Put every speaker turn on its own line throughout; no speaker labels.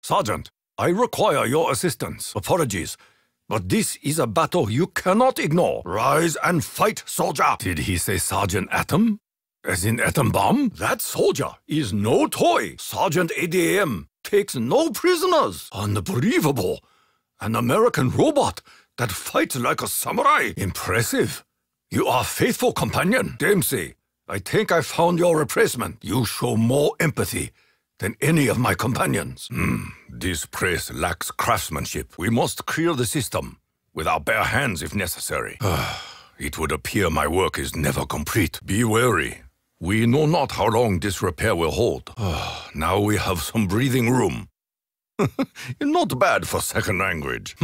Sergeant, I require your assistance. Apologies. But this is a battle you cannot ignore. Rise and fight, soldier. Did he say Sergeant Atom? As in atom bomb? That soldier is no toy. Sergeant ADM takes no prisoners. Unbelievable. An American robot that fights like a samurai. Impressive. You are faithful companion. Dempsey, I think I found your replacement. You show more empathy than any of my companions. This press lacks craftsmanship. We must clear the system, with our bare hands if necessary. It would appear my work is never complete. Be wary. We know not how long this repair will hold. Now we have some breathing room. Not bad for second language.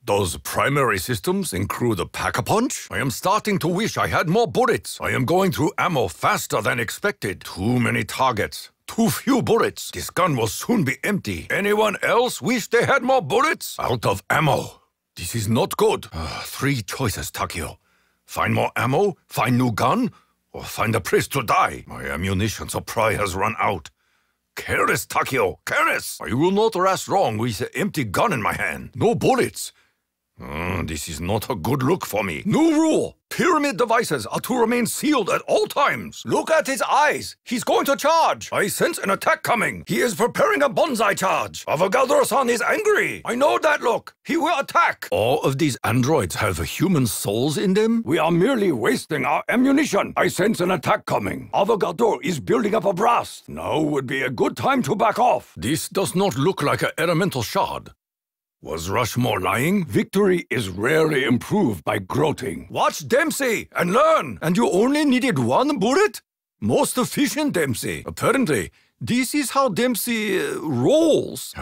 Those primary systems include a pack-a-punch? I am starting to wish I had more bullets. I am going through ammo faster than expected. Too many targets. Too few bullets. This gun will soon be empty. Anyone else wish they had more bullets? Out of ammo. This is not good. 3 choices, Takeo. Find more ammo, find new gun, or find a place to die. My ammunition supply has run out. Careless, Takeo, careless! I will not last long with an empty gun in my hand. No bullets. This is not a good look for me. New rule! Pyramid devices are to remain sealed at all times. Look at his eyes. He's going to charge. I sense an attack coming. He is preparing a bonsai charge. Avogadro-san is angry. I know that look. He will attack. All of these androids have human souls in them? We are merely wasting our ammunition. I sense an attack coming. Avogadro is building up a blast. Now would be a good time to back off. This does not look like an elemental shard. Was Rushmore lying? Victory is rarely improved by gloating. Watch Dempsey and learn! And you only needed 1 bullet? Most efficient, Dempsey. Apparently, this is how Dempsey rolls.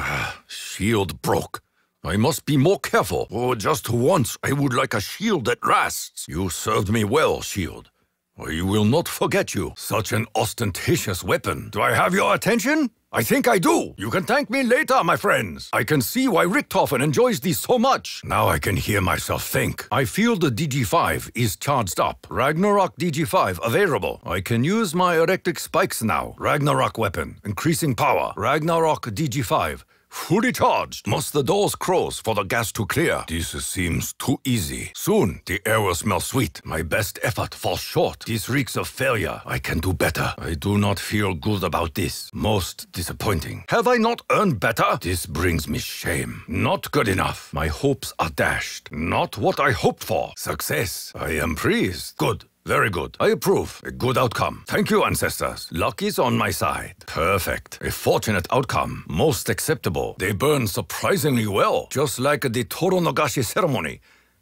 Shield broke. I must be more careful. Oh, just once, I would like a shield that lasts. You served me well, Shield. I will not forget you. Such an ostentatious weapon. Do I have your attention? I think I do. You can thank me later, my friends. I can see why Richtofen enjoys these so much. Now I can hear myself think. I feel the DG5 is charged up. Ragnarok DG5 available. I can use my electric spikes now. Ragnarok weapon, increasing power. Ragnarok DG5. Fully charged. Must the doors close for the gas to clear? This seems too easy. Soon, the air will smell sweet. My best effort falls short. This reeks of failure. I can do better. I do not feel good about this. Most disappointing. Have I not earned better? This brings me shame. Not good enough. My hopes are dashed. Not what I hoped for. Success. I am pleased. Good. Very good. I approve. A good outcome. Thank you, ancestors. Luck is on my side. Perfect. A fortunate outcome. Most acceptable. They burn surprisingly well, just like the Toronagashi ceremony,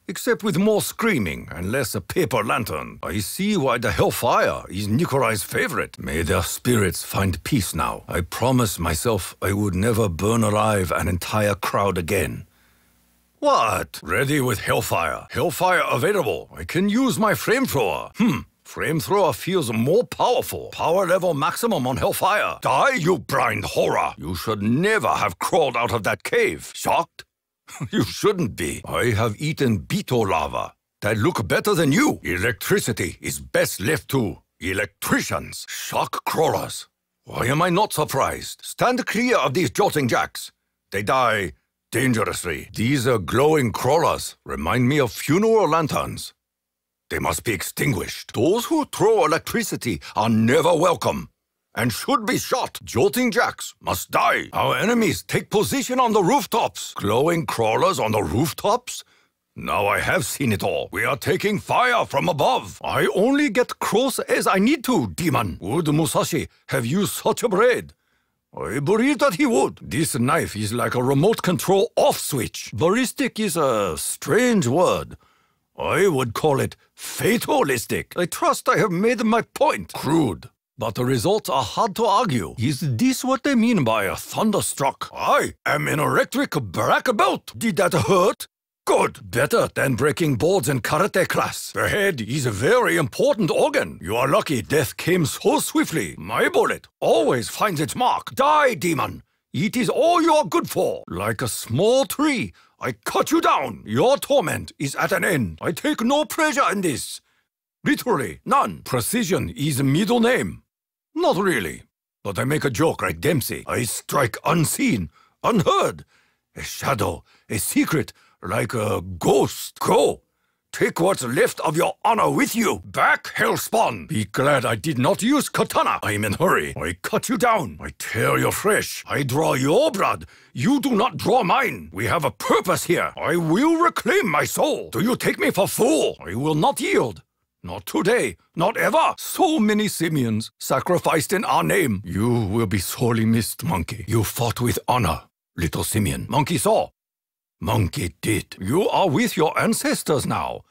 except with more screaming and less a paper lantern. I see why the hellfire is Nikolai's favorite. May their spirits find peace now. I promised myself I would never burn alive an entire crowd again. What? Ready with Hellfire. Hellfire available. I can use my flamethrower. Flamethrower feels more powerful. Power level maximum on Hellfire. Die, you blind horror. You should never have crawled out of that cave. Shocked? You shouldn't be. I have eaten Beetle lava that look better than you. Electricity is best left to electricians. Shock crawlers. Why am I not surprised? Stand clear of these jolting jacks. They die dangerously. These glowing crawlers remind me of funeral lanterns. They must be extinguished. Those who throw electricity are never welcome and should be shot. Jolting jacks must die. Our enemies take position on the rooftops. Glowing crawlers on the rooftops? Now I have seen it all. We are taking fire from above. I only get close as I need to, demon. Would Musashi have used such a blade? I believe that he would. This knife is like a remote control off switch. Ballistic is a strange word. I would call it fatalistic. I trust I have made my point. Crude. But the results are hard to argue. Is this what they mean by a thunderstruck? I am an electric black belt. Did that hurt? Good. Better than breaking boards in karate class. The head is a very important organ. You are lucky death came so swiftly. My bullet always finds its mark. Die, demon. It is all you are good for. Like a small tree, I cut you down. Your torment is at an end. I take no pleasure in this. Literally, none. Precision is a middle name. Not really. But I make a joke like Dempsey. I strike unseen, unheard. A shadow, a secret, like a ghost. Go! Take what's left of your honor with you. Back, Hellspawn! Be glad I did not use katana. I am in a hurry. I cut you down. I tear your flesh. I draw your blood. You do not draw mine. We have a purpose here. I will reclaim my soul. Do you take me for fool? I will not yield. Not today. Not ever. So many simians sacrificed in our name. You will be sorely missed, Monkey. You fought with honor, little simian. Monkey saw. Monkey did. You are with your ancestors now.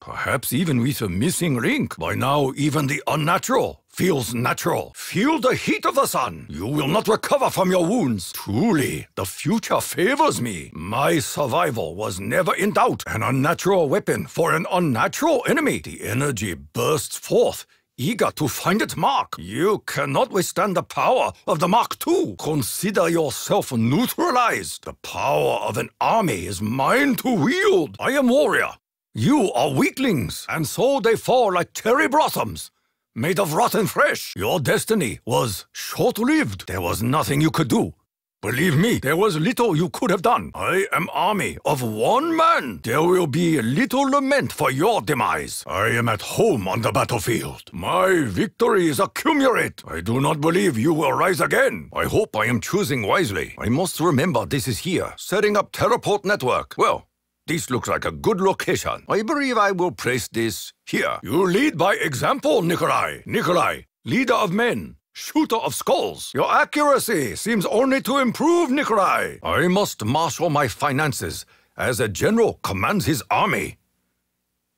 Perhaps even with a missing link. By now, even the unnatural feels natural. Feel the heat of the sun. You will not recover from your wounds. Truly, the future favors me. My survival was never in doubt. An unnatural weapon for an unnatural enemy. The energy bursts forth, eager to find its mark. You cannot withstand the power of the Mark II. Consider yourself neutralized. The power of an army is mine to wield. I am warrior. You are weaklings, and so they fall like cherry blossoms, made of rotten flesh. Your destiny was short-lived. There was nothing you could do. Believe me, there was little you could have done. I am army of one man. There will be little lament for your demise. I am at home on the battlefield. My victories accumulate. I do not believe you will rise again. I hope I am choosing wisely. I must remember this is here. Setting up teleport network. Well, this looks like a good location. I believe I will place this here. You lead by example, Nikolai. Nikolai, leader of men. Shooter of skulls. Your accuracy seems only to improve, Nikolai. I must marshal my finances as a general commands his army.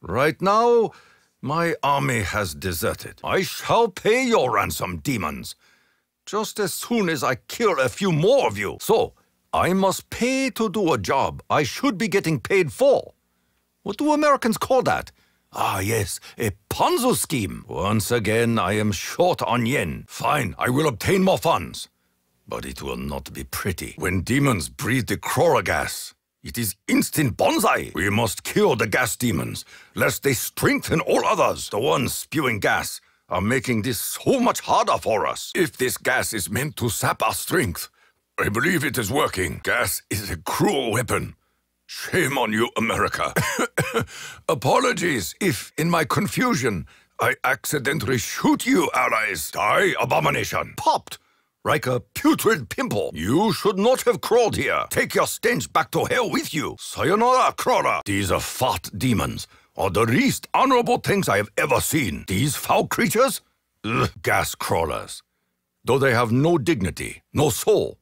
Right now, my army has deserted. I shall pay your ransom, demons, just as soon as I kill a few more of you. So, I must pay to do a job I should be getting paid for. What do Americans call that? Ah, yes, a Ponzi scheme. Once again, I am short on yen. Fine, I will obtain more funds. But it will not be pretty. When demons breathe the chlora gas, it is instant bonsai. We must kill the gas demons, lest they strengthen all others. The ones spewing gas are making this so much harder for us. If this gas is meant to sap our strength, I believe it is working. Gas is a cruel weapon. Shame on you, America. Apologies if, in my confusion, I accidentally shoot you, allies. Die, abomination. Popped, like a putrid pimple. You should not have crawled here. Take your stench back to hell with you. Sayonara, crawler. These are fat demons are the least honorable things I have ever seen. These foul creatures? Ugh, gas crawlers. Though they have no dignity, no soul,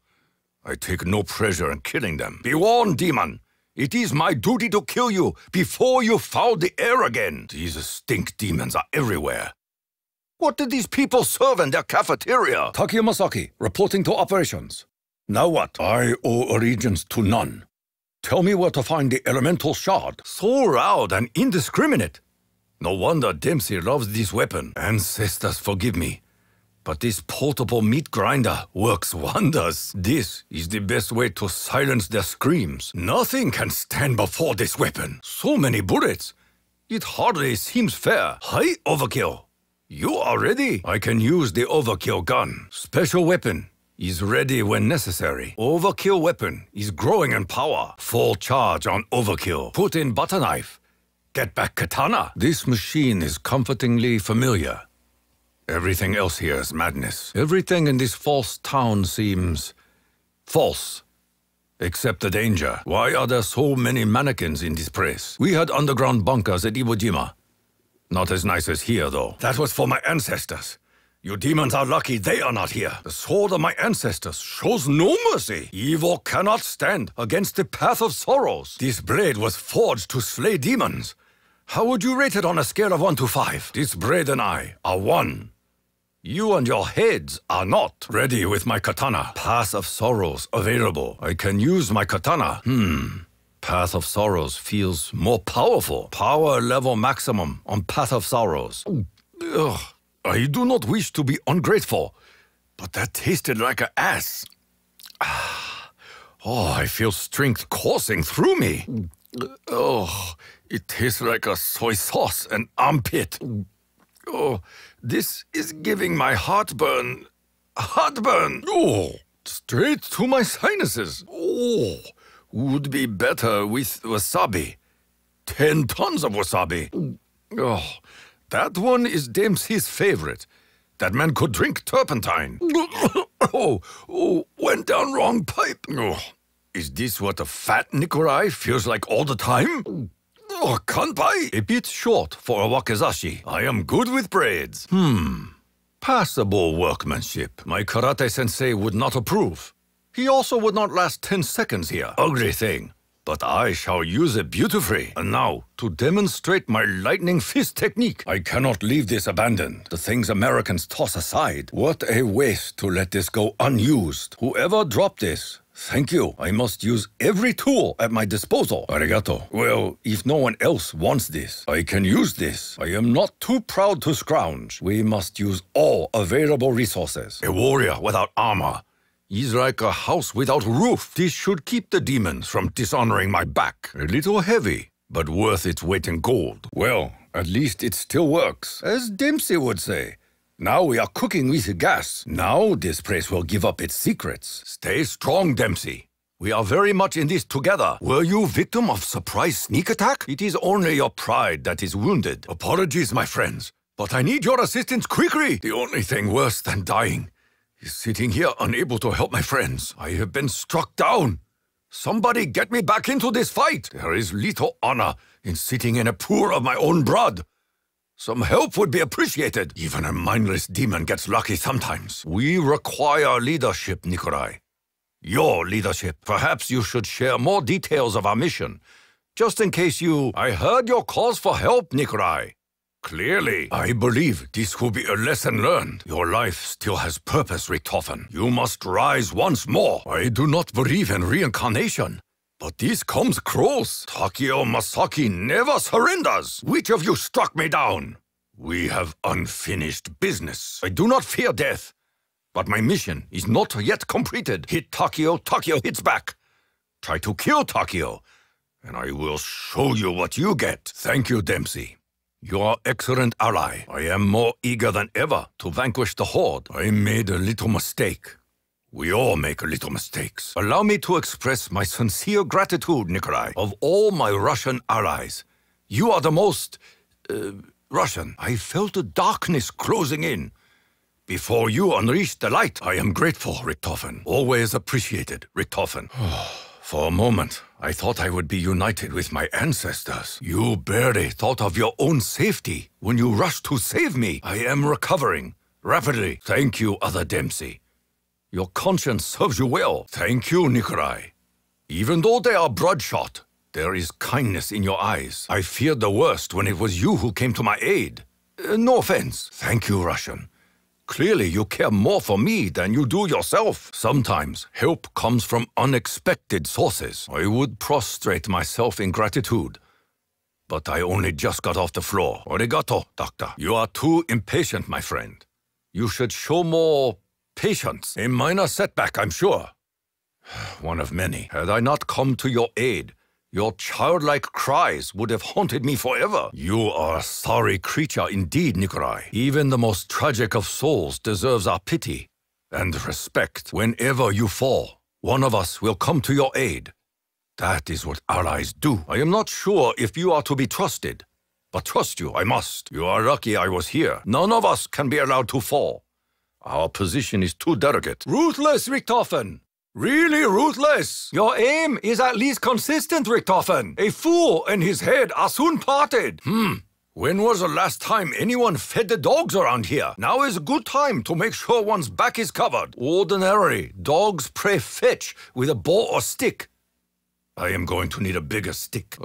I take no pleasure in killing them. Be warned, demon. It is my duty to kill you before you foul the air again. These stink demons are everywhere. What did these people serve in their cafeteria? Takeo Masaki, reporting to operations. Now what? I owe allegiance to none. Tell me where to find the elemental shard. So loud and indiscriminate. No wonder Dempsey loves this weapon. Ancestors, forgive me. But this portable meat grinder works wonders. This is the best way to silence their screams. Nothing can stand before this weapon. So many bullets. It hardly seems fair. Hi, Overkill. You are ready. I can use the Overkill gun. Special weapon is ready when necessary. Overkill weapon is growing in power. Full charge on Overkill. Put in butter knife. Get back katana. This machine is comfortingly familiar. Everything else here is madness. Everything in this false town seems false. Except the danger. Why are there so many mannequins in this place? We had underground bunkers at Iwo Jima. Not as nice as here, though. That was for my ancestors. You demons are lucky they are not here. The sword of my ancestors shows no mercy. Evil cannot stand against the path of sorrows. This blade was forged to slay demons. How would you rate it on a scale of 1 to 5? This blade and I are 1. You and your heads are not. Ready with my katana. Path of Sorrows available. I can use my katana. Path of Sorrows feels more powerful. Power level maximum on Path of Sorrows. Ugh. I do not wish to be ungrateful, but that tasted like an ass. Oh, I feel strength coursing through me. Oh, it tastes like a soy sauce and armpit. Oh, this is giving my heartburn. Heartburn! Oh, Straight to my sinuses. Oh, would be better with wasabi. 10 tons of wasabi. Oh, that one is Dempsey's favorite. That man could drink turpentine. Went down wrong pipe. Oh, is this what a fat Nikolai feels like all the time? Oh, kanpai! A bit short for a wakizashi. I am good with braids. Passable workmanship. My karate sensei would not approve. He also would not last 10 seconds here. Ugly thing. But I shall use it beautifully. And now, to demonstrate my lightning fist technique, I cannot leave this abandoned. The things Americans toss aside. What a waste to let this go unused. Whoever dropped this, thank you. I must use every tool at my disposal. Arigato. Well, if no one else wants this, I can use this. I am not too proud to scrounge. We must use all available resources. A warrior without armor is like a house without roof. This should keep the demons from dishonoring my back. A little heavy, but worth its weight in gold. Well, at least it still works, as Dempsey would say. Now we are cooking with gas. Now this place will give up its secrets. Stay strong, Dempsey. We are very much in this together. Were you victim of surprise sneak attack? It is only your pride that is wounded. Apologies, my friends, but I need your assistance quickly. The only thing worse than dying is sitting here unable to help my friends. I have been struck down. Somebody get me back into this fight. There is little honor in sitting in a pool of my own blood. Some help would be appreciated. Even a mindless demon gets lucky sometimes. We require leadership, Nikolai. Your leadership. Perhaps you should share more details of our mission. Just in case you... I heard your calls for help, Nikolai. Clearly, I believe this will be a lesson learned. Your life still has purpose, Richtofen. You must rise once more. I do not believe in reincarnation. But this comes close. Takeo Masaki never surrenders. Which of you struck me down? We have unfinished business. I do not fear death. But my mission is not yet completed. Hit Takeo, Takeo hits back. Try to kill Takeo, and I will show you what you get. Thank you, Dempsey. You are excellent ally. I am more eager than ever to vanquish the Horde. I made a little mistake. We all make little mistakes. Allow me to express my sincere gratitude, Nikolai. Of all my Russian allies, you are the most... Russian. I felt a darkness closing in. Before you unleashed the light, I am grateful, Richtofen. Always appreciated, Richtofen. For a moment, I thought I would be united with my ancestors. You barely thought of your own safety when you rushed to save me. I am recovering rapidly. Thank you, Other Dempsey. Your conscience serves you well. Thank you, Nikolai. Even though they are bloodshot, there is kindness in your eyes. I feared the worst when it was you who came to my aid. No offense. Thank you, Russian. Clearly, you care more for me than you do yourself. Sometimes, help comes from unexpected sources. I would prostrate myself in gratitude. But I only just got off the floor. Arigato, Doctor. You are too impatient, my friend. You should show more patience. A minor setback, I'm sure. One of many. Had I not come to your aid, your childlike cries would have haunted me forever. You are a sorry creature indeed, Nikolai. Even the most tragic of souls deserves our pity and respect. Whenever you fall, one of us will come to your aid. That is what allies do. I am not sure if you are to be trusted, but trust you I must. You are lucky I was here. None of us can be allowed to fall. Our position is too delicate. Ruthless, Richtofen! Really ruthless! Your aim is at least consistent, Richtofen. A fool and his head are soon parted. When was the last time anyone fed the dogs around here? Now is a good time to make sure one's back is covered. Ordinarily, dogs play fetch with a ball or stick. I am going to need a bigger stick.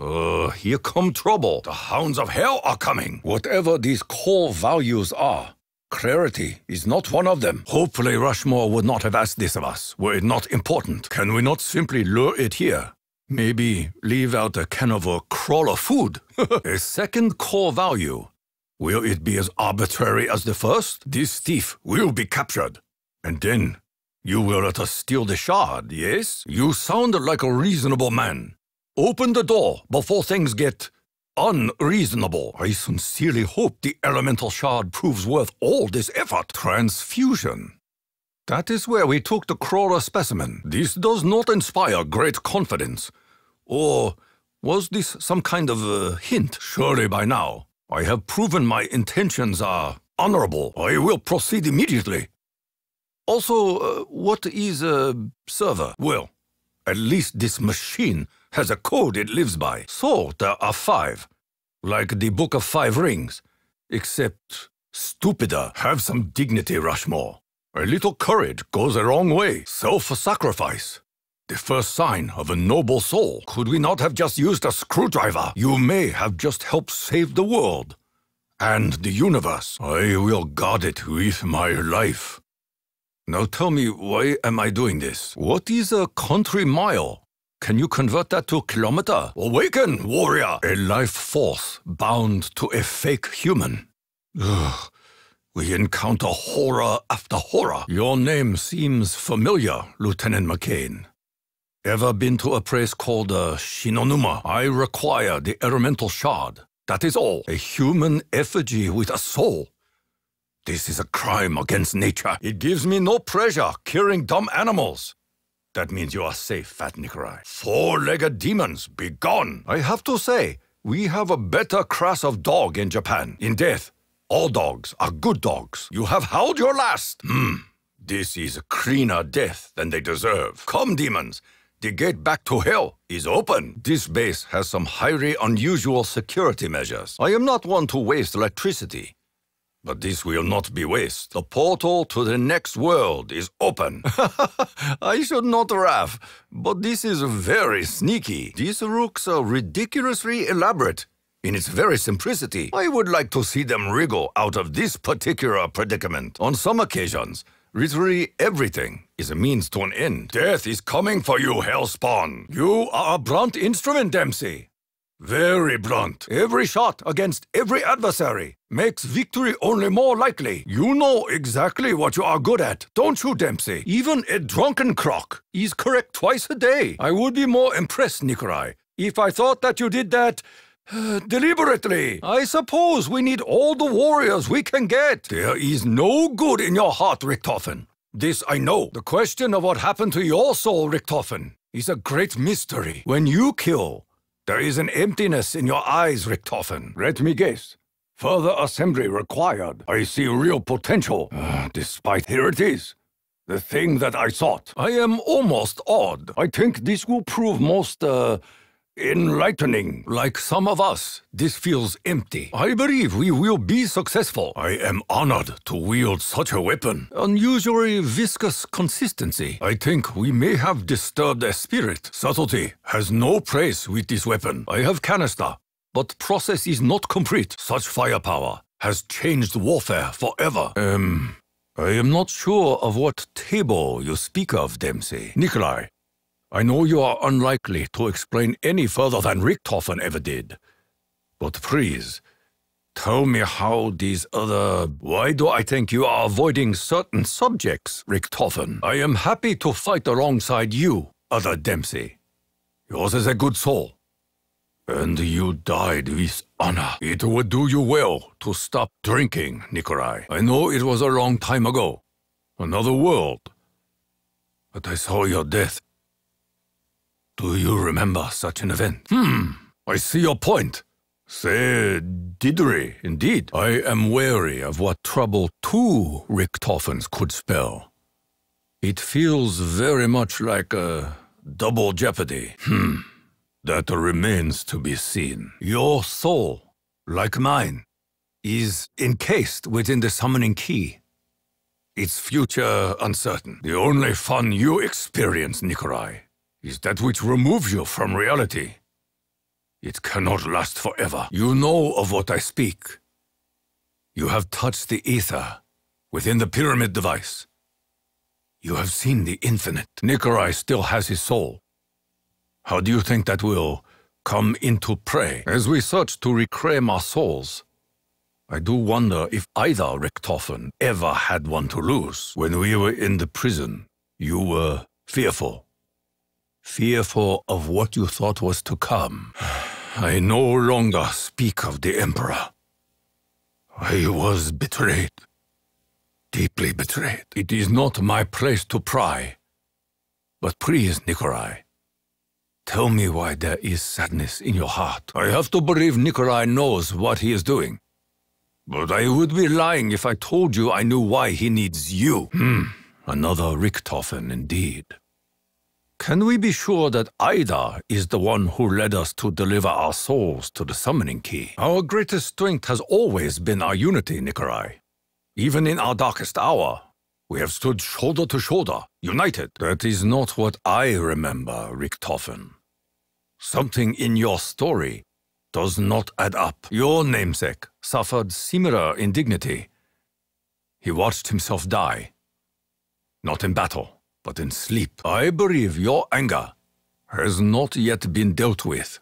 Here come trouble. The hounds of hell are coming. Whatever these core values are, clarity is not one of them. Hopefully Rushmore would not have asked this of us, were it not important. Can we not simply lure it here? Maybe leave out a can of a crawler food. A second core value. Will it be as arbitrary as the first? This thief will be captured. And then you will let us steal the shard, yes? You sound like a reasonable man. Open the door before things get unreasonable. I sincerely hope the elemental shard proves worth all this effort. Transfusion. That is where we took the crawler specimen. This does not inspire great confidence. Or was this some kind of a hint? Surely by now, I have proven my intentions are honorable. I will proceed immediately. Also, what is a server? Well, at least this machine has a code it lives by. So there are 5, like the Book of 5 Rings, except stupider. Have some dignity, Rushmore. A little courage goes a long way. Self-sacrifice. The first sign of a noble soul. Could we not have just used a screwdriver? You may have just helped save the world. And the universe. I will guard it with my life. Now tell me, why am I doing this? What is a country mile? Can you convert that to a kilometer? Awaken, warrior! A life force bound to a fake human. Ugh. We encounter horror after horror. Your name seems familiar, Lieutenant McCain. Ever been to a place called Shinonuma? I require the elemental shard. That is all. A human effigy with a soul. This is a crime against nature. It gives me no pleasure killing dumb animals. That means you are safe, Fat Nikolai. 4-legged demons, be gone. I have to say, we have a better class of dog in Japan. In death, all dogs are good dogs. You have howled your last. This is a cleaner death than they deserve. Come, demons. The gate back to hell is open. This base has some highly unusual security measures. I am not one to waste electricity. But this will not be waste. The portal to the next world is open. I should not laugh, but this is very sneaky. These rooks are ridiculously elaborate. In its very simplicity, I would like to see them wriggle out of this particular predicament. On some occasions, literally everything is a means to an end. Death is coming for you, Hellspawn. You are a blunt instrument, Dempsey. Very blunt. Every shot against every adversary makes victory only more likely. You know exactly what you are good at, don't you, Dempsey? Even a drunken croc is correct twice a day. I would be more impressed, Nikolai, if I thought that you did that deliberately. I suppose we need all the warriors we can get. There is no good in your heart, Richtofen. This I know. The question of what happened to your soul, Richtofen, is a great mystery. When you kill, there is an emptiness in your eyes, Richtofen. Let me guess. Further assembly required. I see real potential. Despite here it is. The thing that I sought. I am almost awed. I think this will prove most, enlightening. Like some of us, this feels empty. I believe we will be successful. I am honored to wield such a weapon. Unusually viscous consistency. I think we may have disturbed a spirit. Subtlety has no place with this weapon. I have canister, but process is not complete. Such firepower has changed warfare forever. I am not sure of what table you speak of, Dempsey. Nikolai, I know you are unlikely to explain any further than Richtofen ever did. But please, tell me how these other... Why do I think you are avoiding certain subjects, Richtofen? I am happy to fight alongside you, other Dempsey. Yours is a good soul. And you died with honor. It would do you well to stop drinking, Nikolai. I know it was a long time ago. Another world. But I saw your death. Do you remember such an event? I see your point. C'est Didery, indeed. I am wary of what trouble 2 Richtofens could spell. It feels very much like a double jeopardy. That remains to be seen. Your soul, like mine, is encased within the summoning key. Its future uncertain. The only fun you experience, Nikolai, is that which removes you from reality. It cannot last forever. You know of what I speak. You have touched the ether within the pyramid device. You have seen the infinite. Nikolai still has his soul. How do you think that will come into play? As we search to reclaim our souls, I do wonder if either Richtofen ever had one to lose. When we were in the prison, you were fearful. Fearful of what you thought was to come. I no longer speak of the Emperor. I was betrayed. Deeply betrayed. It is not my place to pry. But please, Nikolai, tell me why there is sadness in your heart. I have to believe Nikolai knows what he is doing. But I would be lying if I told you I knew why he needs you. Another Richtofen indeed. Can we be sure that Ida is the one who led us to deliver our souls to the summoning key? Our greatest strength has always been our unity, Nikolai. Even in our darkest hour, we have stood shoulder to shoulder, united. That is not what I remember, Richtofen. Something in your story does not add up. Your namesake suffered similar indignity. He watched himself die. Not in battle, but in sleep. I believe your anger has not yet been dealt with.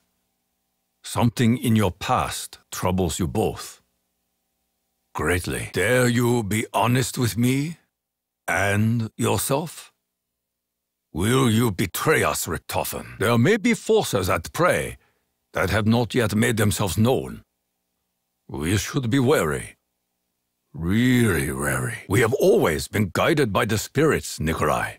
Something in your past troubles you both greatly. Dare you be honest with me and yourself? Will you betray us, Richtofen? There may be forces at play that have not yet made themselves known. We should be wary. Really wary. We have always been guided by the spirits, Nikolai.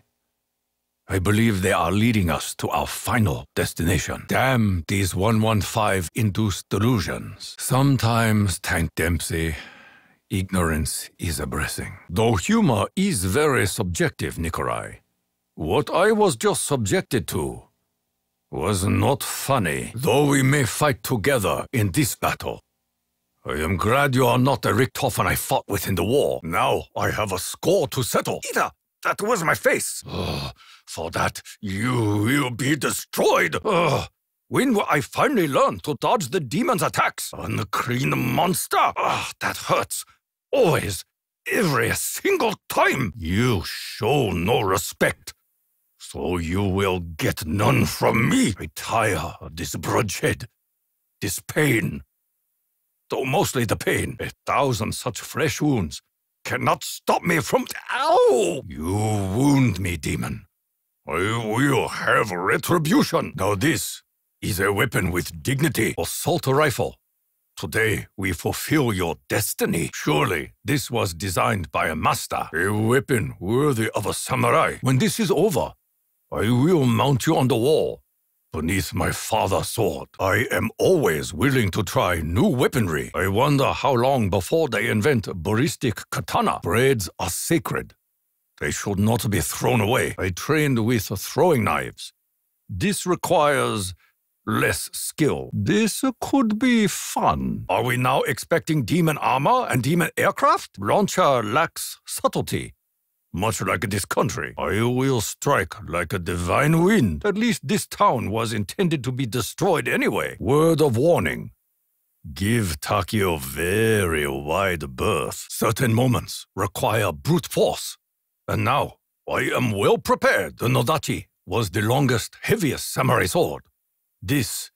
I believe they are leading us to our final destination. Damn these 115-induced delusions. Sometimes, Tank Dempsey, ignorance is a blessing. Though humor is very subjective, Nikolai. What I was just subjected to was not funny. Though we may fight together in this battle, I am glad you are not the Richtofen I fought with in the war. Now I have a score to settle. Ida, that was my face. For that, you will be destroyed. When will I finally learn to dodge the demon's attacks? Unclean monster. That hurts. Always. Every single time. You show no respect. So you will get none from me. I tire of this bloodshed, this pain. Though mostly the pain. 1,000 such fresh wounds cannot stop me from... Ow! You wound me, demon. I will have retribution. Now this is a weapon with dignity. Assault rifle. Today we fulfill your destiny. Surely this was designed by a master. A weapon worthy of a samurai. When this is over, I will mount you on the wall, beneath my father's sword. I am always willing to try new weaponry. I wonder how long before they invent ballistic katana. Blades are sacred. They should not be thrown away. I trained with throwing knives. This requires less skill. This could be fun. Are we now expecting demon armor and demon aircraft? Launcher lacks subtlety. Much like this country, I will strike like a divine wind. At least this town was intended to be destroyed anyway. Word of warning. Give Takeo very wide berth. Certain moments require brute force. And now, I am well prepared. The Nodachi was the longest, heaviest samurai sword. This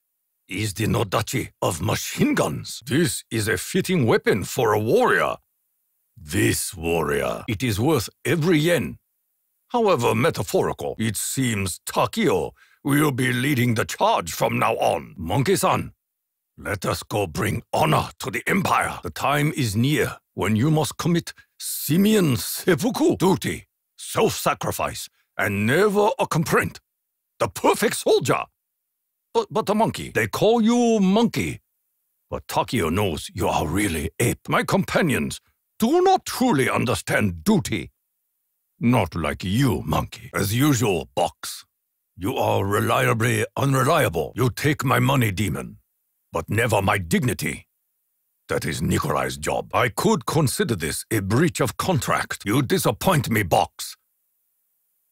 is the Nodachi of machine guns. This is a fitting weapon for a warrior. This warrior, it is worth every yen. However metaphorical, it seems Takeo will be leading the charge from now on. Monkey-san, let us go bring honor to the Empire. The time is near when you must commit simian seppuku duty, self-sacrifice, and never a complaint. The perfect soldier. But the monkey, they call you monkey. But Takeo knows you are really ape. My companions do not truly understand duty. Not like you, monkey. As usual, Box. You are reliably unreliable. You take my money, demon, but never my dignity. That is Nikolai's job. I could consider this a breach of contract. You disappoint me, Box.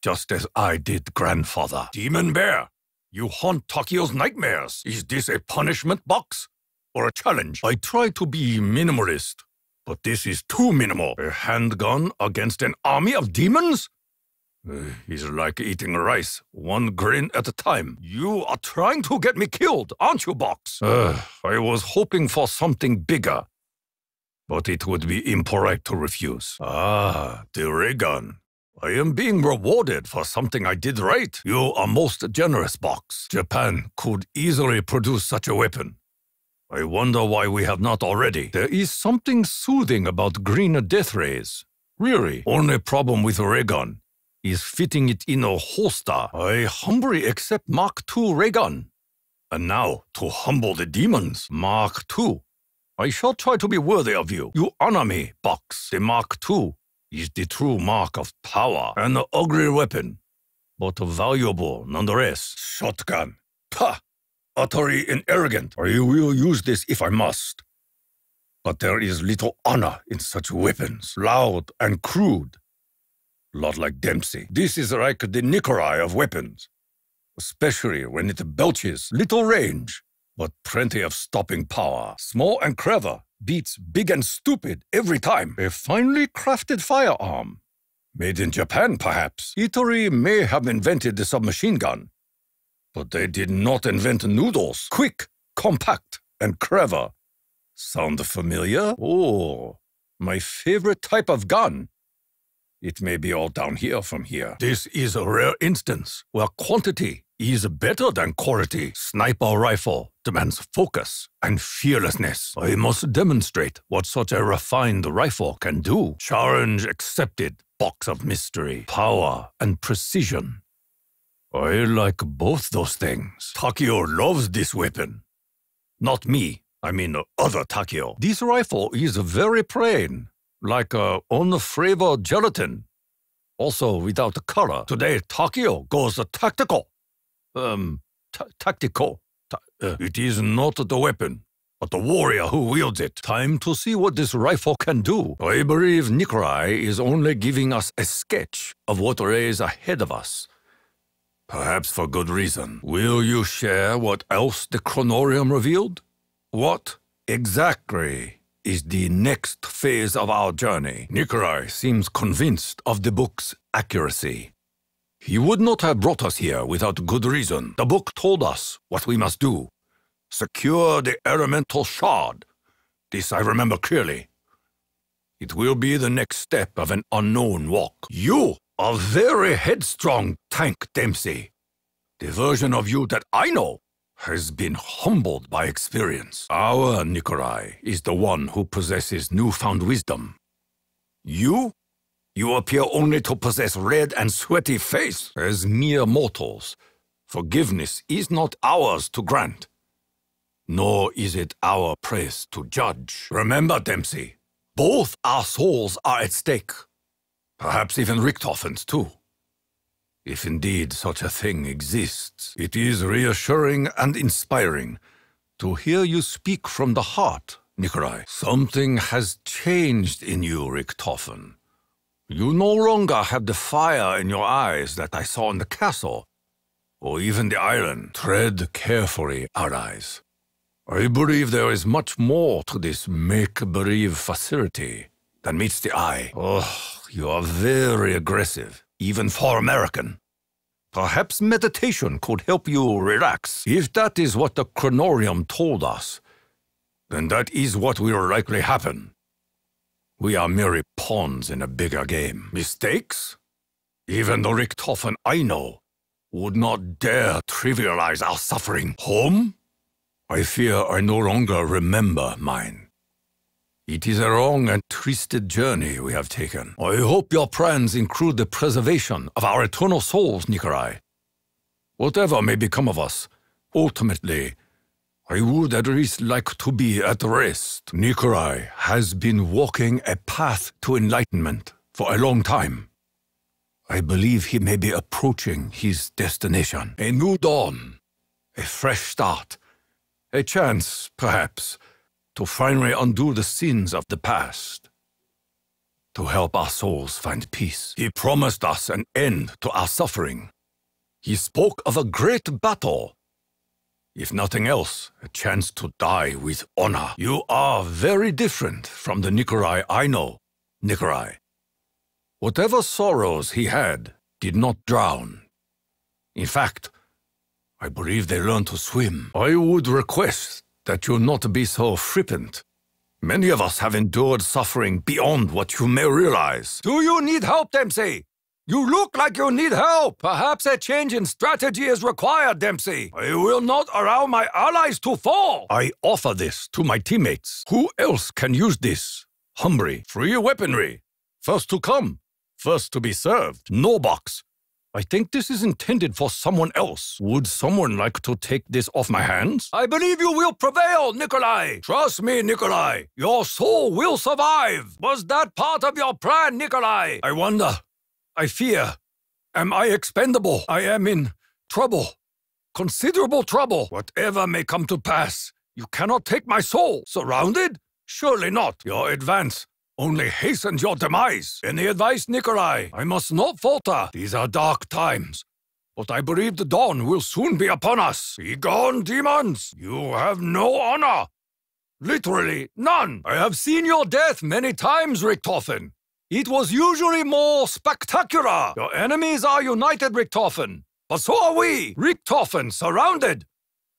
Just as I did, grandfather. Demon Bear, you haunt Takeo's nightmares. Is this a punishment, Box? Or a challenge? I try to be minimalist. But this is too minimal. A handgun against an army of demons? It's like eating rice, one grain at a time. You are trying to get me killed, aren't you, Box? I was hoping for something bigger. But it would be impolite to refuse. The ray gun. I am being rewarded for something I did right. You are most generous, Box. Japan could easily produce such a weapon. I wonder why we have not already. There is something soothing about green death rays. Really, only problem with a ray gun is fitting it in a holster. I humbly accept Mark II ray gun. And now, to humble the demons, Mark II. I shall try to be worthy of you. You honor me, Box. The Mark II is the true mark of power, an ugly weapon, but valuable nonetheless. Shotgun. Pah! Utterly inarrogant. I will use this if I must. But there is little honor in such weapons, loud and crude. Not like Dempsey. This is like the Nikolai of weapons, especially when it belches little range, but plenty of stopping power. Small and clever beats big and stupid every time. A finely crafted firearm. Made in Japan, perhaps. Italy may have invented the submachine gun, but they did not invent noodles. Quick, compact, and clever. Sound familiar? Oh, my favorite type of gun. It may be all down here from here. This is a rare instance where quantity is better than quality. Sniper rifle demands focus and fearlessness. I must demonstrate what such a refined rifle can do. Challenge accepted. Box of mystery, power, and precision. I like both those things. Takeo loves this weapon. Not me. I mean, other Takeo. This rifle is very plain, like unflavored gelatin. Also without color. Today, Takeo goes tactical. Tactical. It is not the weapon, but the warrior who wields it. Time to see what this rifle can do. I believe Nikolai is only giving us a sketch of what lays ahead of us. Perhaps for good reason. Will you share what else the Chronorium revealed? What exactly is the next phase of our journey? Nikolai seems convinced of the book's accuracy. He would not have brought us here without good reason. The book told us what we must do. Secure the elemental shard. This I remember clearly. It will be the next step of an unknown walk. You are very headstrong, Tank Dempsey. The version of you that I know has been humbled by experience. Our Nikolai is the one who possesses newfound wisdom. You appear only to possess red and sweaty face. As mere mortals, forgiveness is not ours to grant, nor is it our place to judge. Remember, Dempsey, both our souls are at stake. Perhaps even Richthofen's too. If indeed such a thing exists, it is reassuring and inspiring to hear you speak from the heart, Nikolai. Something has changed in you, Richthofen. You no longer have the fire in your eyes that I saw in the castle, or even the island. Tread carefully, allies. I believe there is much more to this make-believe facility than meets the eye. Oh, you are very aggressive, even for American. Perhaps meditation could help you relax. If that is what the Chronorium told us, then that is what will likely happen. We are merely pawns in a bigger game. Mistakes? Even the Richthofen I know would not dare trivialize our suffering. Home? I fear I no longer remember mine. It is a long and twisted journey we have taken. I hope your plans include the preservation of our eternal souls, Nikolai. Whatever may become of us, ultimately, I would at least like to be at rest. Nikolai has been walking a path to enlightenment for a long time. I believe he may be approaching his destination. A new dawn, a fresh start, a chance, perhaps, to finally undo the sins of the past, to help our souls find peace. He promised us an end to our suffering. He spoke of a great battle. If nothing else, a chance to die with honor. You are very different from the Nikolai I know, Nikolai. Whatever sorrows he had did not drown. In fact, I believe they learned to swim. I would request that you not be so flippant. Many of us have endured suffering beyond what you may realize. Do you need help, Dempsey? You look like you need help. Perhaps a change in strategy is required, Dempsey. I will not allow my allies to fall. I offer this to my teammates. Who else can use this? Humbly, free weaponry. First to come, first to be served. No box. I think this is intended for someone else. Would someone like to take this off my hands? I believe you will prevail, Nikolai. Trust me, Nikolai. Your soul will survive. Was that part of your plan, Nikolai? I wonder. I fear. Am I expendable? I am in trouble. Considerable trouble. Whatever may come to pass, you cannot take my soul. Surrounded? Surely not. Your advance only hastens your demise. Any advice, Nikolai? I must not falter. These are dark times. But I believe the dawn will soon be upon us. Be gone, demons. You have no honor. Literally none. I have seen your death many times, Richtofen. It was usually more spectacular. Your enemies are united, Richtofen. But so are we. Richtofen surrounded.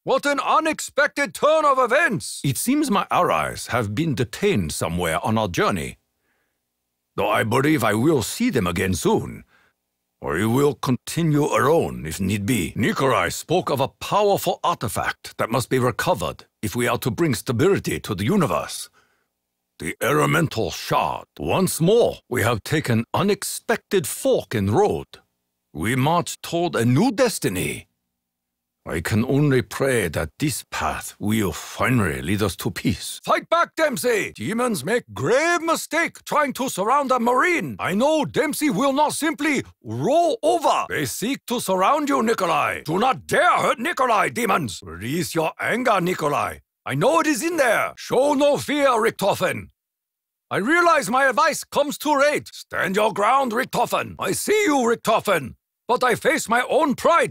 What an unexpected turn of events! It seems my allies have been detained somewhere on our journey. Though I believe I will see them again soon. Or we will continue alone if need be. Nikolai spoke of a powerful artifact that must be recovered if we are to bring stability to the universe. The elemental shard. Once more, we have taken unexpected fork in road. We march toward a new destiny. I can only pray that this path will finally lead us to peace. Fight back, Dempsey! Demons make grave mistake trying to surround a marine. I know Dempsey will not simply roll over. They seek to surround you, Nikolai. Do not dare hurt Nikolai, demons. Release your anger, Nikolai. I know it is in there. Show no fear, Richtofen. I realize my advice comes too late. Stand your ground, Richtofen. I see you, Richtofen. But I face my own pride